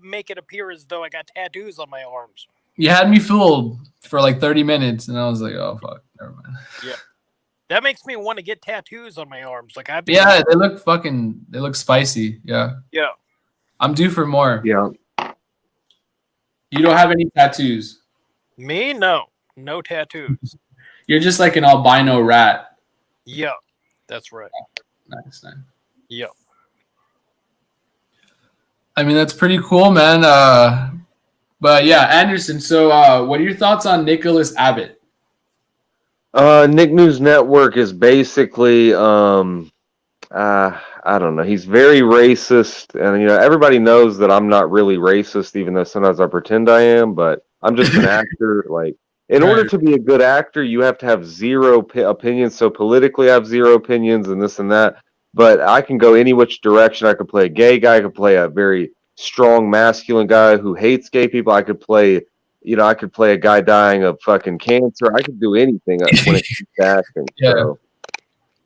make it appear as though I got tattoos on my arms. You had me fooled for like 30 minutes, and I was like, "Oh fuck, never mind." Yeah, that makes me want to get tattoos on my arms. Like they look spicy. Yeah. Yeah. I'm due for more. Yeah. You don't have any tattoos? Me? No tattoos. You're just like an albino rat. Yeah, that's right. Nice. Yeah. I mean, that's pretty cool, man. But yeah, Anderson. So, what are your thoughts on Nicholas Abbott? Nick News Network is basically, I don't know. He's very racist, and everybody knows that I'm not really racist, even though sometimes I pretend I am. But I'm just an actor. Like, in order to be a good actor, you have to have zero opinions. So politically, I have zero opinions, and this and that. But I can go any which direction. I could play a gay guy. I could play a very strong masculine guy who hates gay people. I could play. I could play a guy dying of fucking cancer. I could do anything when it comes to acting. Yeah.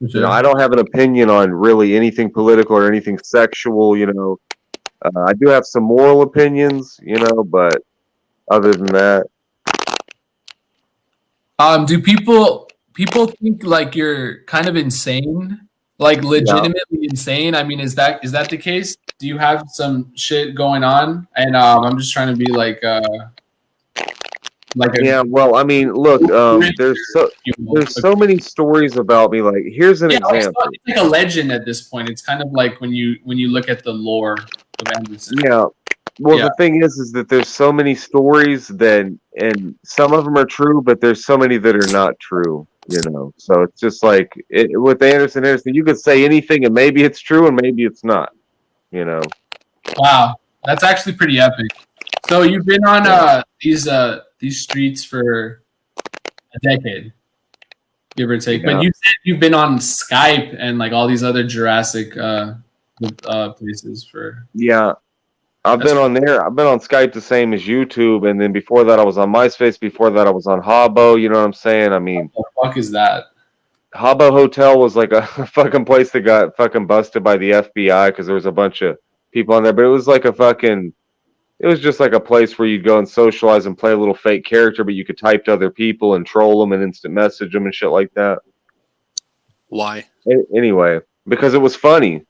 So, I don't have an opinion on really anything political or anything sexual. I do have some moral opinions. But other than that, Do people think like you're kind of insane, like legitimately insane? I mean, is that the case? Do you have some shit going on? And I'm just trying to be like yeah. Well, I mean, look, there's so many stories about me. Like, here's an example. It's like a legend at this point. It's kind of like when you look at the lore of Anderson. Yeah. Well, the thing is that there's so many stories and some of them are true, but there's so many that are not true. So it's just like with Anderson, you could say anything, and maybe it's true, and maybe it's not. Wow, that's actually pretty epic. So you've been on these streets for a decade, give or take. Yeah. But you said you've been on Skype and like all these other Jurassic places for. Yeah, I've been on there. I've been on Skype the same as YouTube, and then before that I was on MySpace. Before that I was on Habbo. You know what I'm saying? I mean, what the fuck is that? Habbo Hotel was like a fucking place that got fucking busted by the FBI because there was a bunch of people on there, but it was like it was just like a place where you'd go and socialize and play a little fake character, but you could type to other people and troll them and instant message them and shit like that. Why? Anyway, because it was funny.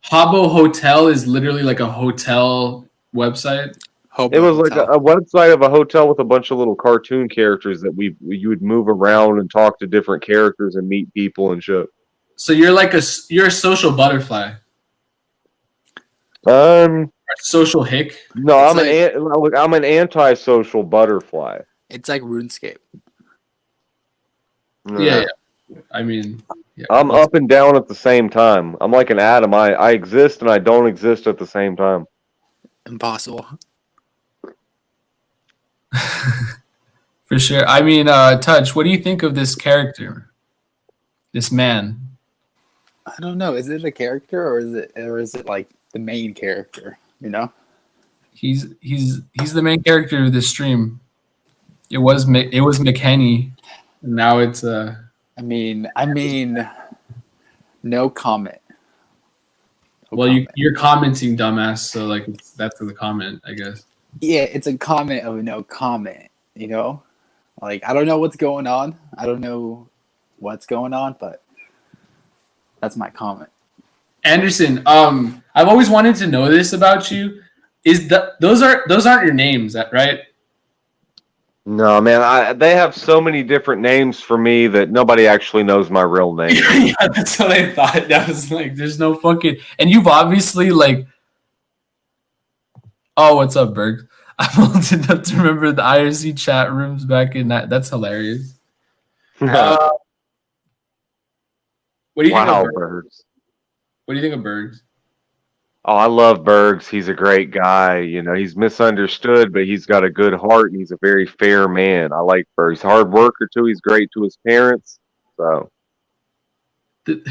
Habbo Hotel is literally like a hotel website. It was like a website of a hotel with a bunch of little cartoon characters that you would move around and talk to different characters and meet people and shit. So you're a social butterfly. Social hick. No, I'm an anti-social butterfly. It's like RuneScape. Yeah. I mean, I'm up and down at the same time. I'm like an atom. I exist and I don't exist at the same time. Impossible. For sure. I mean, Touch, what do you think of this character? This man? I don't know. Is it a character or is it like the main character? He's the main character of this stream. It was McHenny, and now it's I mean, no comment. You're commenting, dumbass. So like that's the comment, I guess. Yeah, it's a comment of no comment. Like I don't know what's going on. But that's my comment. Anderson, I've always wanted to know this about you. Those aren't your names, right? No, man. They have so many different names for me that nobody actually knows my real name. Yeah, that's what I thought. That was like, there's no fucking. And you've obviously like. Oh, what's up, Berg? I'm old enough to remember the IRC chat rooms back in that. That's hilarious. What do you think of Bergs? What do you think of Bergs? Oh, I love Bergs. He's a great guy. He's misunderstood, but he's got a good heart and he's a very fair man. I like Bergs. He's a hard worker too. He's great to his parents. So the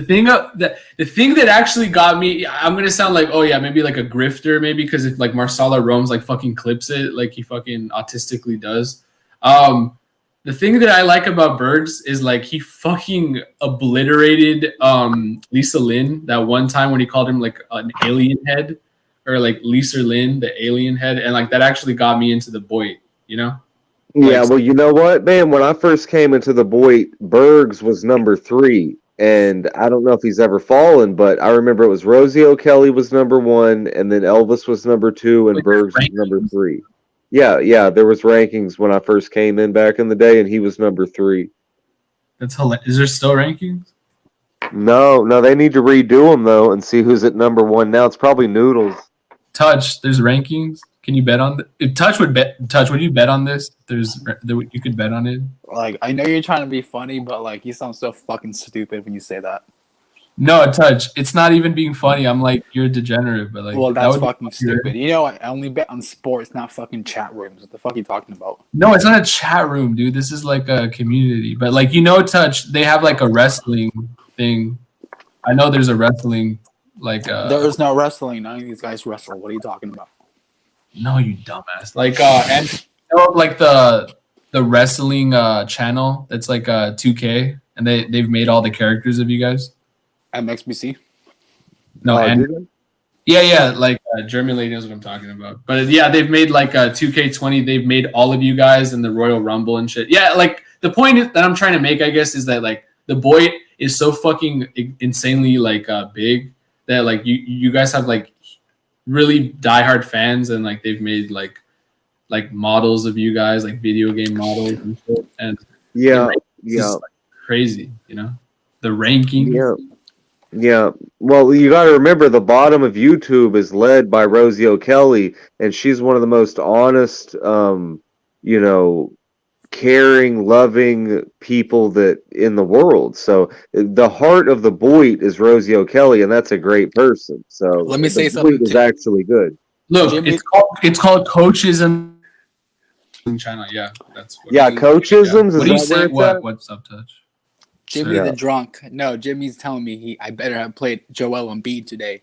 thing that actually got me, I'm gonna sound like, oh yeah, maybe like a grifter, maybe because if like Marsala Rome's like fucking clips it like he fucking autistically does. The thing that I like about Bergs is like he fucking obliterated Lisa Lynn that one time when he called him like an alien head, or like Lisa Lynn, the alien head, and like that actually got me into the boyt, Yeah, well, you know what, man? When I first came into the boyt, Bergs was number 3, and I don't know if he's ever fallen, but I remember it was Rosie O'Kelly was number 1, and then Elvis was number 2, and Bergs was number 3. Yeah, there was rankings when I first came in back in the day, and he was number 3. That's hilarious. Is there still rankings? No, they need to redo them though and see who's at number 1 now. It's probably Noodles. Touch, there's rankings. Can you bet on if Touch would you bet on this? You could bet on it. Like, I know you're trying to be funny, but like, you sound so fucking stupid when you say that. No, Touch. It's not even being funny. I'm like, you're a degenerate, but like, Well, that's that would fucking stupid. You know, I only bet on sports, not fucking chat rooms. What the fuck are you talking about? No, it's not a chat room, dude. This is like a community. But like, Touch, they have like a wrestling thing. I know there's a wrestling like. There is no wrestling. None of these guys wrestle. What are you talking about? No, you dumbass. Like, and like the wrestling channel that's like 2K, and they've made all the characters of you guys. MXBC? No, and yeah, like German lady knows what I'm talking about. But yeah, they've made like 2K20. They've made all of you guys in the Royal Rumble and shit. Yeah, like the point that I'm trying to make, I guess, is that like the boyt is so fucking insanely like big that like you guys have like really diehard fans, and like they've made like models of you guys, like video game models and shit. And yeah, like crazy, the ranking. Yeah. Well, you got to remember the bottom of YouTube is led by Rosie O'Kelly, and she's one of the most honest, caring, loving people that in the world. So the heart of the boyt is Rosie O'Kelly, and that's a great person. So let me say something. Is actually good. Look, it's called Coachism channel. Yeah, that's what Coachisms. What do you say? What's up, Touch? Jimmy the drunk. No, Jimmy's telling me I better have played Joel Embiid today.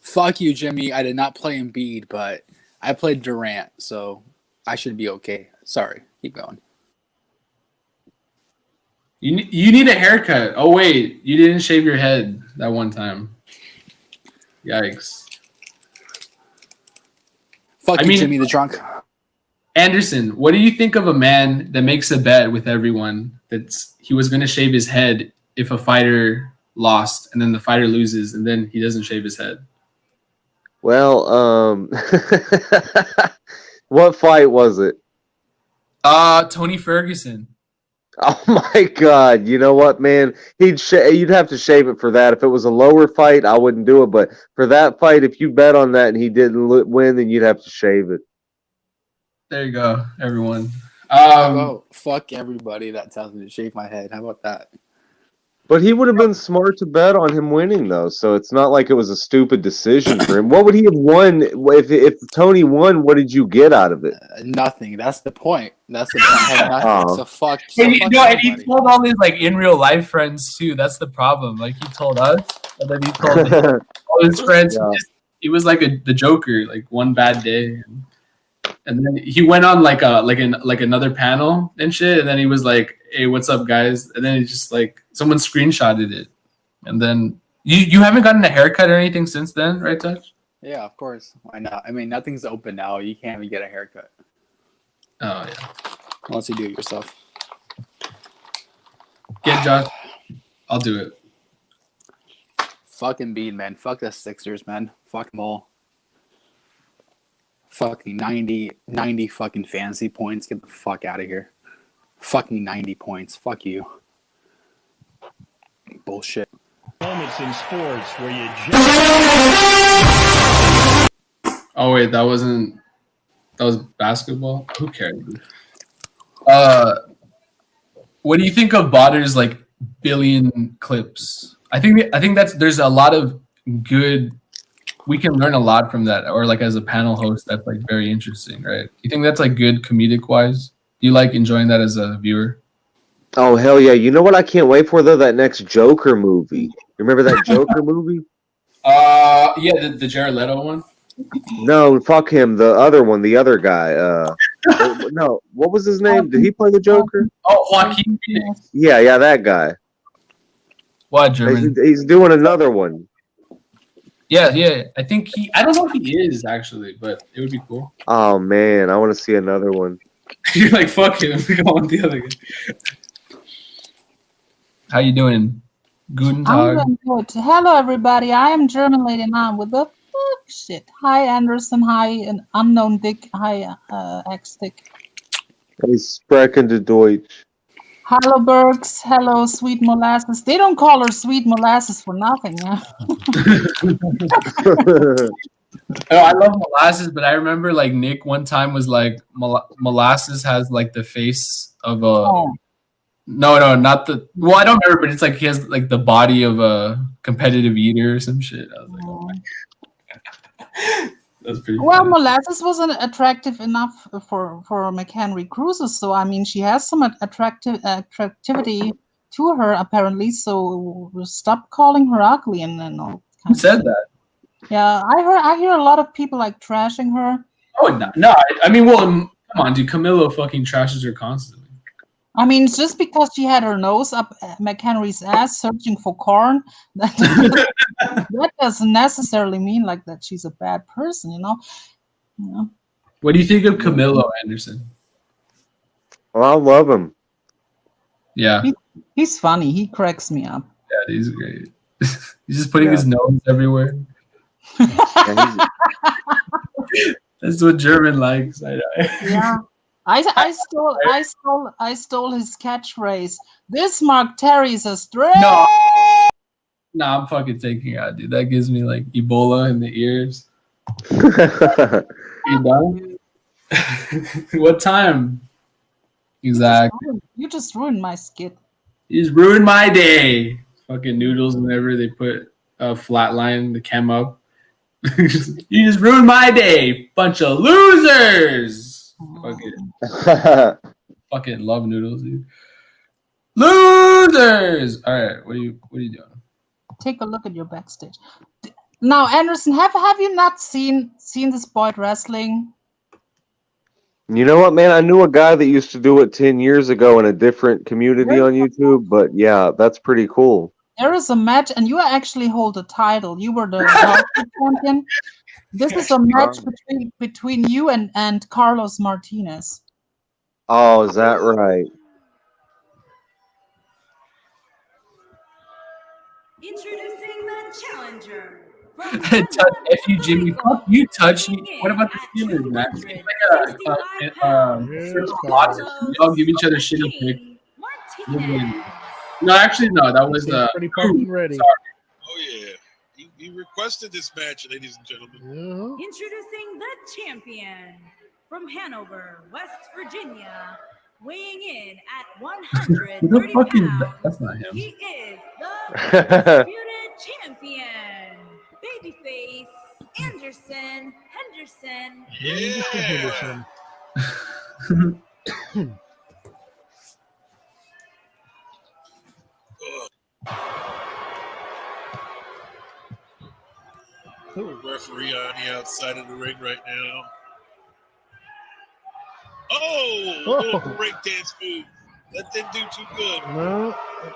Fuck you, Jimmy. I did not play Embiid, but I played Durant, so I should be okay. Sorry. Keep going. You need a haircut. Oh wait, you didn't shave your head that one time. Yikes. Fuck you, Jimmy the drunk. Anderson, what do you think of a man that makes a bet with everyone that's he was going to shave his head if a fighter lost, and then the fighter loses, and then he doesn't shave his head? Well, what fight was it? Tony Ferguson. Oh my God! You know what, man? You'd have to shave it for that. If it was a lower fight, I wouldn't do it. But for that fight, if you bet on that and he didn't win, then you'd have to shave it. There you go, everyone. Fuck everybody that tells me to shave my head. How about that? But he would have been smart to bet on him winning, though. So it's not like it was a stupid decision for him. What would he have won if Tony won? What did you get out of it? Nothing. That's the point. That's the point. Nothing. So fuck. And he told all his like in real life friends too. That's the problem. Like he told us, and then he told all his friends. Yeah. He was like the Joker. Like one bad day. And then he went on like another panel and shit, and then he was like, "Hey, what's up, guys?" And then he just like someone screenshotted it, and then you haven't gotten a haircut or anything since then, right, Touch? Yeah, of course. Why not? I mean, nothing's open now. You can't even get a haircut. Oh yeah, unless you do it yourself. Get Josh. I'll do it. Fucking Embiid, man. Fuck the Sixers, man. Fuck them all. Fucking 90 fucking fantasy points. Get the fuck out of here. Fucking 90 points. Fuck you. Bullshit. Moments in sports where you Oh wait, that was basketball? Who cares? What do you think of Botter's like billion clips? I think there's a lot of good. We can learn a lot from that, or like as a panel host, that's like very interesting, right? You think that's like good comedic wise? Do you like enjoying that as a viewer? Oh hell yeah! You know what I can't wait for though? That next Joker movie. Remember that Joker movie? Yeah, the Jared Leto one. No, fuck him. The other one, the other guy. No, what was his name? Did he play the Joker? Oh, Joaquin Phoenix. Yeah, that guy. What German? He's doing another one. Yeah. I think I don't know if he is actually, but it would be cool. Oh man, I want to see another one. You're like, fuck him. I want the other guy. How you doing? Guten Tag. I'm doing good. Hello, everybody. I am German lady now with the fuck shit. Hi, Anderson. Hi, an unknown dick. Hi, XtiC. I sprechen de Deutsch. Hello, Bergs. Hello, Sweet Molasses. They don't call her Sweet Molasses for nothing. Yeah. Oh, I love molasses, but I remember like Nick one time was like molasses has like the face of a Oh. no, not the well, I don't remember, but it's like he has like the body of a competitive eater or some shit. I was like, oh my God. That's pretty Well, funny. Molasses wasn't attractive enough for McHenry Cruiser, so I mean, she has some attractivity to her apparently. So stop calling her ugly and all. Who Kind of said shit. that? Yeah, I hear a lot of people like trashing her. Oh no, I mean, well, come on, dude. Camilo fucking trashes her constantly. I mean, just because she had her nose up McHenry's ass searching for corn, that doesn't necessarily mean like that she's a bad person, you know. What do you think of Camilo Anderson? Well, I love him. Yeah, He's funny. He cracks me up. yeah, he's great. He's just putting his nose everywhere. That's what German likes. I know. Yeah. I stole his catchphrase. This Mark Terry's a stray. No. Nah, I'm fucking taking it out, dude. That gives me like Ebola in the ears. You done? What time? Exactly. You just ruined my skit. You just ruined my day. Fucking noodles whenever they put a flat line, the chem up. You just ruined my day. Bunch of losers. Fucking love noodles, dude. Losers. All right, what are you doing? Take a look at your backstage. Now, Anderson, have you not seen this boyt wrestling? You know what, man? I knew a guy that used to do it 10 years ago in a different community on YouTube, but yeah, that's pretty cool. There is a match, and you actually hold the title. You were the champion. This is a match between you and Carlos Martinez. Oh, is that right? Introducing the challenger. If you Jimmy, fuck you, touch me. What about the Steelers, man? We all give each other shitty pick. No, actually, no. That was pretty fucking ready. Sorry. Oh yeah, he requested this match, ladies and gentlemen. Introducing the champion from Hanover, West Virginia, weighing in at 130 pounds. That's not him. He is the undisputed champion, babyface Anderson Henderson. Yeah. Referee on the outside of the ring right now. Oh, a little breakdance move. That didn't do too good. No,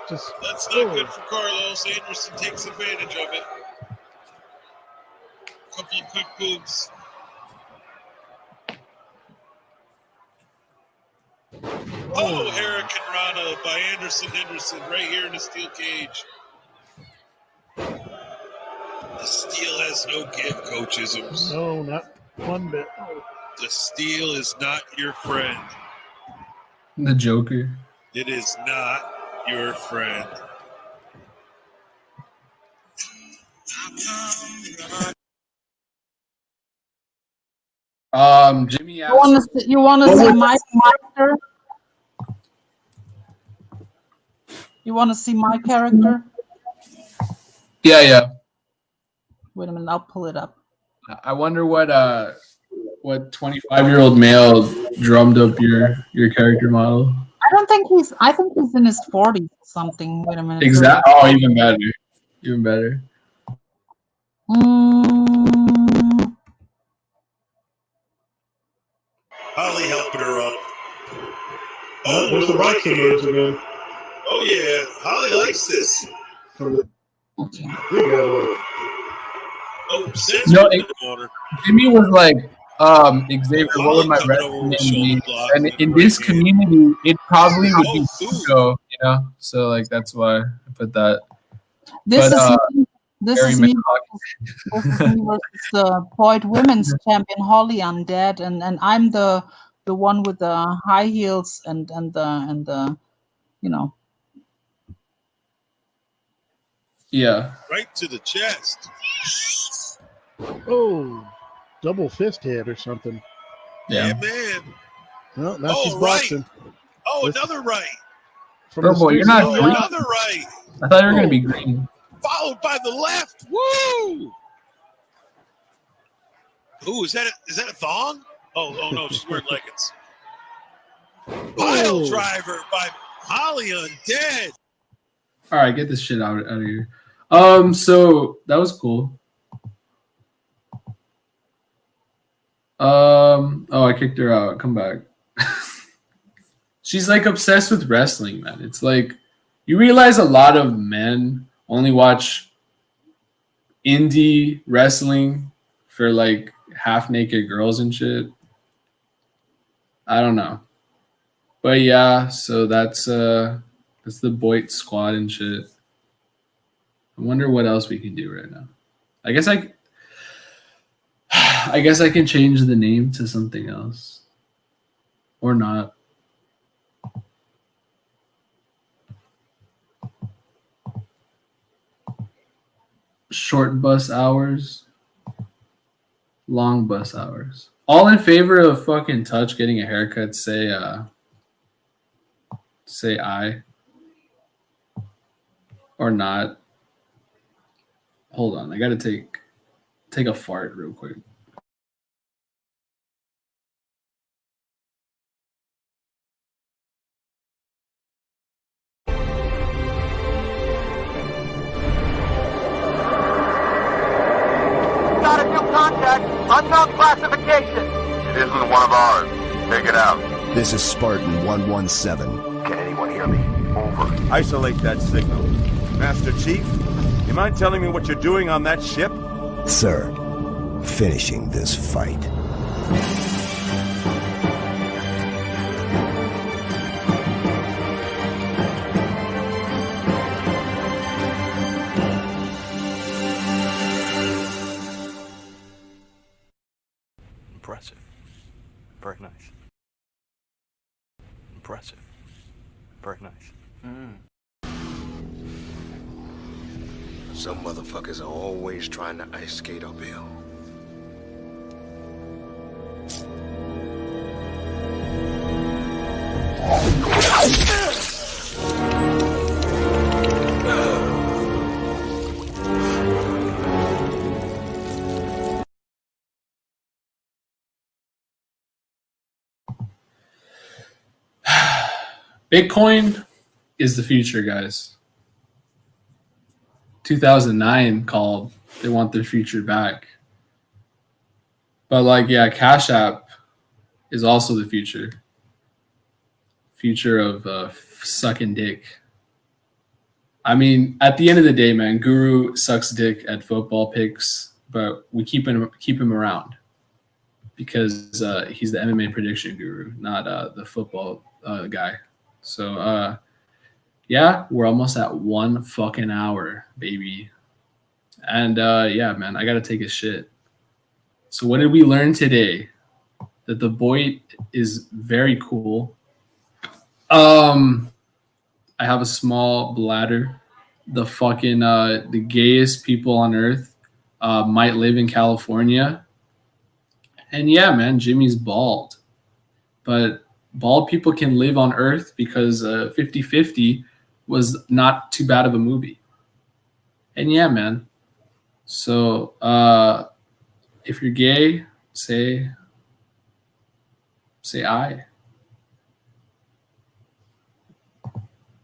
That's not good for Carlos. Anderson takes advantage of it. Couple of quick moves. Oh, Hurricane Rana by Anderson Henderson right here in the steel cage. The steel has no give, Coach Isms. no, not one bit. The steel is not your friend. The Joker. It is not your friend. Jimmy You want to see my character? You want to see my character? Yeah. Wait a minute, I'll pull it up. I wonder what 25-year-old male drummed up your character model. I think he's in his 40s or something. Wait a minute. Exactly. Oh, even better. Even better. Holly helping her up. Oh, there's the boxing moves again. Oh yeah, Holly likes this. From the big guy. Oh, No, Jimmy was like, Xavier, what would my wrestling name be? And in this community, it probably would be Hugo, you know? So, like, that's why I put that. This But, is me versus the boyt women's champion Holly Undead, and I'm the one with the high heels and the you know. Yeah. Right to the chest. Oh, double fist hit or something. Yeah, man. Well, now she's Right. boxing. Oh, This- another right. From the Purple, you're streets not of New Oh, York. another right. I thought you were gonna be green. Followed by the left. Woo! Ooh, is that a thong? Oh no, she's wearing leggings. Pile driver by Holly Undead. All right, get this shit out of here. So that was cool. Oh, I kicked her out. Come back. She's like obsessed with wrestling, man. It's like you realize a lot of men only watch indie wrestling for like half naked girls and shit. I don't know. But yeah, so that's the boyt squad and shit. I wonder what else we can do right now. I guess I can change the name to something else. Or not. Short bus hours. Long bus hours. All in favor of fucking Touch getting a haircut, say I. Or not. Hold on, I gotta take a fart real quick. Got a new contact, unknown classification. It isn't one of ours. Take it out. This is Spartan 117. Can anyone hear me? Over. Isolate that signal. Master Chief, you mind telling me what you're doing on that ship? Sir, finishing this fight. Impressive. Very nice. Impressive. Very nice. Some motherfuckers are always trying to ice skate uphill. Bitcoin is the future, guys. 2009 called. They want their future back. But like, yeah, Cash App is also the future. Future of sucking dick. I mean, at the end of the day, man, Guru sucks dick at football picks, but we keep him around because he's the MMA prediction guru, not the football guy. So yeah, we're almost at 1 fucking hour, baby. And yeah, man, I gotta take a shit. So what did we learn today? That the boyt is very cool. I have a small bladder. The fucking the gayest people on earth might live in California. And yeah, man, Jimmy's bald. But bald people can live on earth because 50-50 was not too bad of a movie. And yeah, man. So if you're gay, say I.